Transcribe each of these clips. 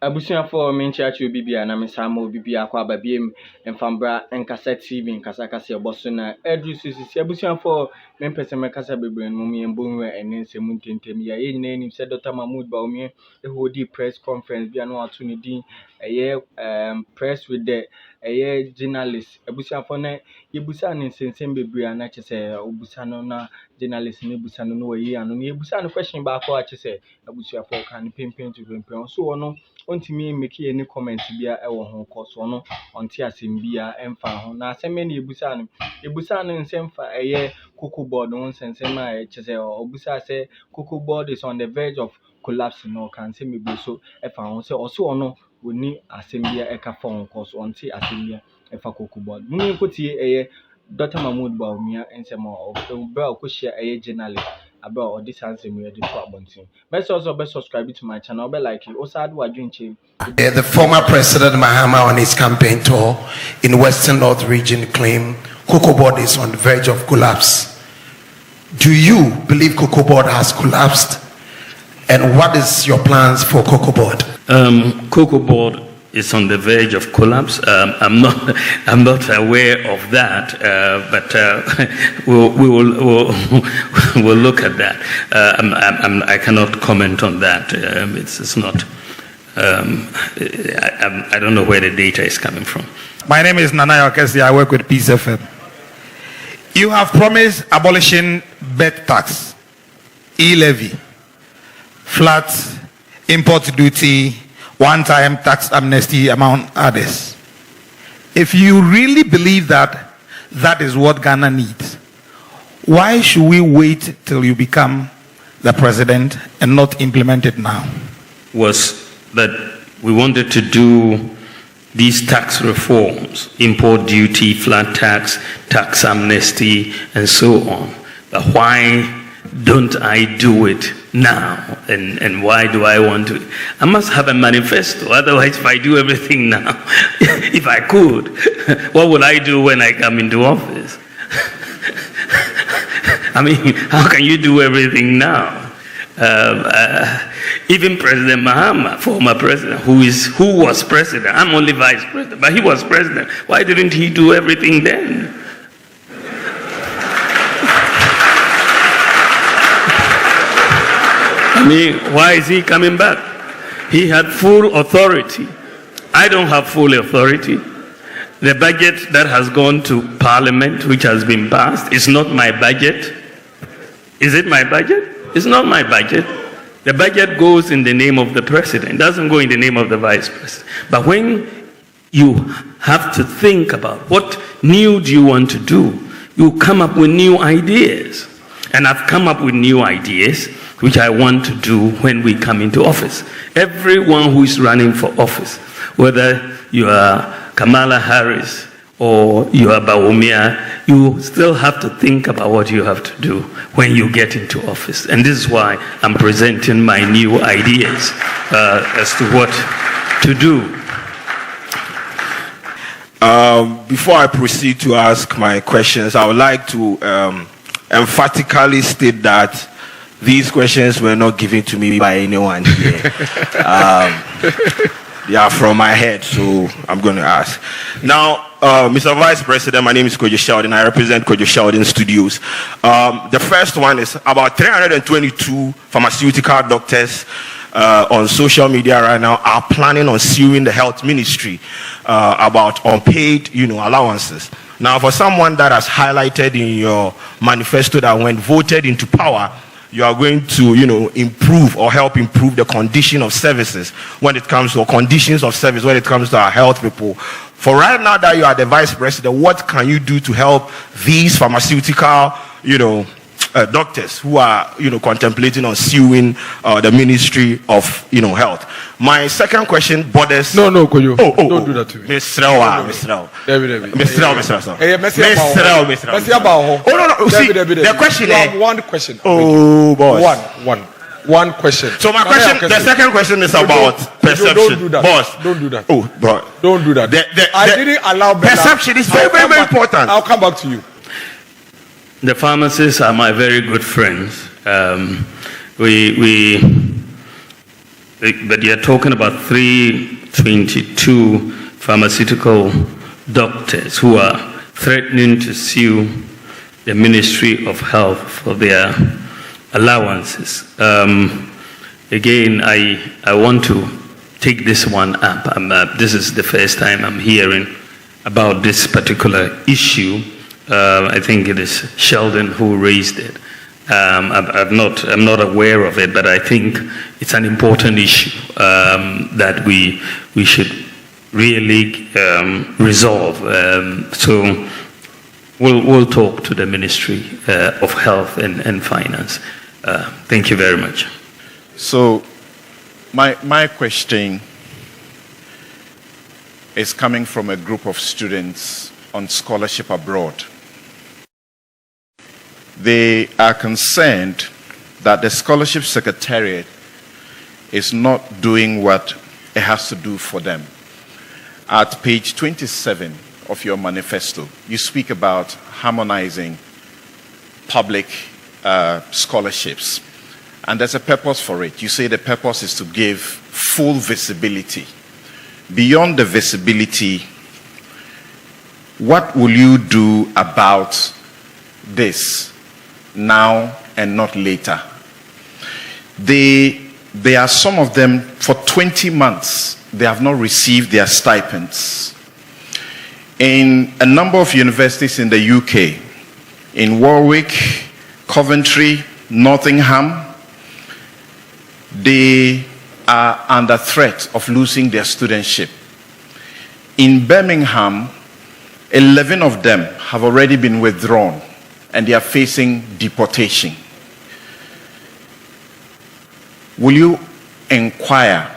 Abusia for menchachu bibia na mesamo bibia kwa babiem enfambra enkasa TV nkasa kasa ebosona edru sisi abusia for mempese mekasa bebren mumie mbonwe enensem ntentem ya ye nyina enim se Dr. Mahmoud Bawumia ehodi press conference bia no atu ne din press with the journalist abusia for na yebusa ne nsensem bebrea na chese obusa no na journalist ne busa no wayi anu ne yebusa no question ba kwa chese abusia for kan pempen to pempen so wono ontimi make any comment bia ewo ho koso no onti asem bia emfa ho na asem ne ebusa no nsemfa cocoa board no nsensem a chese obusa say cocoa board is on the verge of collapse no kan say mebu so efa ho say oso ono oni asem bia eka fa ho koso onti asem bia efa cocoa board muni kotie Dr. Mahmoud Bawumia ensem o bra ko share journalist about this answer me ready for abontin. Best also subscribe to my channel, be like you. Also add what the former president Mahama on his campaign tour in Western North region claimed Cocoa Board is on the verge of collapse. Do you believe Cocoa Board has collapsed? And what is your plans for Cocoa Board? Cocoa Board is on the verge of collapse. I'm not aware of that, but we'll look at that. I cannot comment on that. It's not. I don't know where the data is coming from. My name is Nana Okesi. I work with Peace FM. You have promised abolishing bed tax, e-levy, flat import duty, one-time tax amnesty, among others. If you really believe that that is what Ghana needs, why should we wait till you become the president and not implement it now? Was that we wanted to do these tax reforms, import duty, flat tax, tax amnesty, and so on. But why don't I do it now? And why do I want to? I must have a manifesto. Otherwise, if I do everything now, if I could, what would I do when I come into office? I mean, how can you do everything now? Even President Mahama, former president, who was president, I'm only vice president, but he was president. Why didn't he do everything then? I mean, why is he coming back? He had full authority. I don't have full authority. The budget that has gone to Parliament, which has been passed, is not my budget. Is it my budget? It's not my budget. The budget goes in the name of the president. It doesn't go in the name of the vice president. But when you have to think about what new do you want to do, you come up with new ideas. And I've come up with new ideas which I want to do when we come into office. Everyone who is running for office, whether you are Kamala Harris or you are Bawumia, you still have to think about what you have to do when you get into office. And this is why I'm presenting my new ideas as to what to do. Before I proceed to ask my questions, I would like to emphatically state that these questions were not given to me by anyone here. They are from my head, so I'm going to ask. Now, Mr. Vice President, my name is Kojo Sheldon. I represent Kojo Sheldon Studios. The first one is about 322 pharmaceutical doctors on social media right now are planning on suing the health ministry about unpaid, allowances. Now, for someone that has highlighted in your manifesto that when voted into power, you are going to, improve or help improve the condition of services when it comes to conditions of service when it comes to our health people. For right now that you are the vice president, what can you do to help these pharmaceutical, doctors who are, contemplating on suing the Ministry of, Health? My second question borders. No, Koyo. Don't do that to me. Mr. The question. You have one question. Oh, boss. One question. So my question, the second question is about perception. Don't do that. Boss. Don't do that. Oh, bro. Don't do that. I didn't allow perception is very, very important. I'll come back to you. The pharmacists are my very good friends. but you're talking about 322 pharmaceutical doctors who are threatening to sue the Ministry of Health for their allowances. Again, I want to take this one up. This is the first time I'm hearing about this particular issue. I think it is Sheldon who raised it. I'm not aware of it, but I think it's an important issue that we should really resolve. So we'll talk to the Ministry of Health and Finance. Thank you very much. So my question is coming from a group of students on scholarship abroad. They are concerned that the Scholarship Secretariat is not doing what it has to do for them. At page 27 of your manifesto, you speak about harmonizing public scholarships. And there's a purpose for it. You say the purpose is to give full visibility. Beyond the visibility, what will you do about this now and not later? There are some of them, for 20 months, they have not received their stipends. In a number of universities in the UK, in Warwick, Coventry, Nottingham, they are under threat of losing their studentship. In Birmingham, 11 of them have already been withdrawn and they are facing deportation. Will you inquire,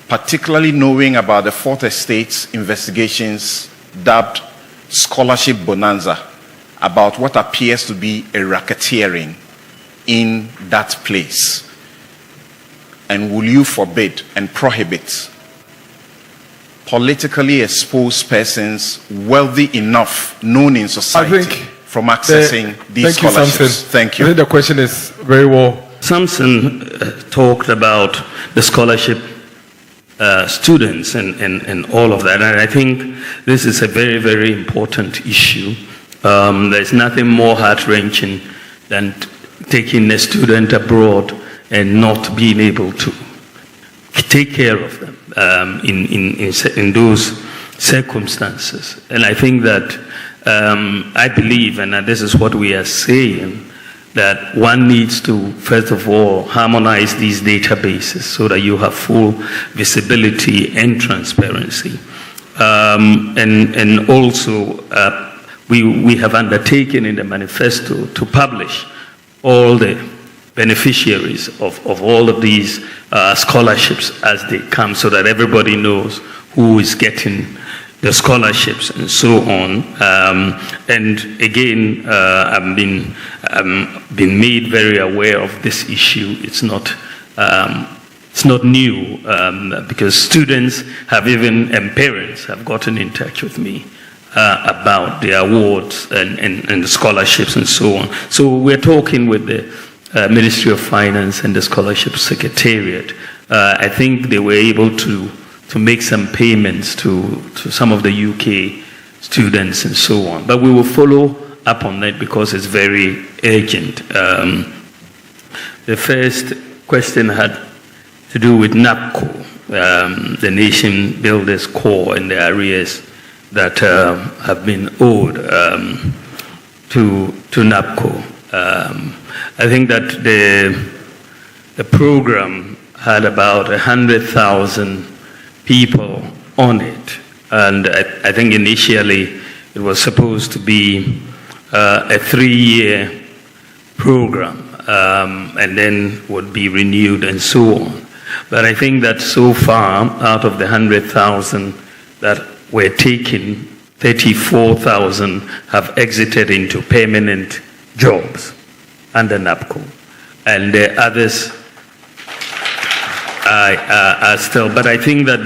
particularly knowing about the Fourth Estate's investigations dubbed Scholarship Bonanza, about what appears to be a racketeering in that place? And will you forbid and prohibit politically exposed persons wealthy enough, known in society, from accessing these scholarships? Thank you. I think the question is very well. Samson talked about the scholarship students and all of that, and I think this is a very, very important issue. There's nothing more heart-wrenching than taking a student abroad and not being able to take care of them in those circumstances. And I think that I believe, and this is what we are saying, that one needs to, first of all, harmonize these databases so that you have full visibility and transparency. And also, we have undertaken in the manifesto to publish all the beneficiaries of all of these scholarships as they come, so that everybody knows who is getting the scholarships and so on. And again, I've been made very aware of this issue. It's not new, because students have and parents have gotten in touch with me about the awards and the scholarships and so on. So we're talking with the Ministry of Finance and the Scholarship Secretariat. I think they were able to make some payments to some of the UK students and so on. But we will follow up on that because it's very urgent. The first question had to do with NAPO, the Nation Builders Corps, and the arrears that have been owed to NAPO. I think that the program had about 100,000 people on it, and I think initially it was supposed to be a 3-year program, and then would be renewed and so on. But I think that so far, out of the 100,000 that were taken, 34,000 have exited into permanent jobs under NAPO, and the others are still. But I think that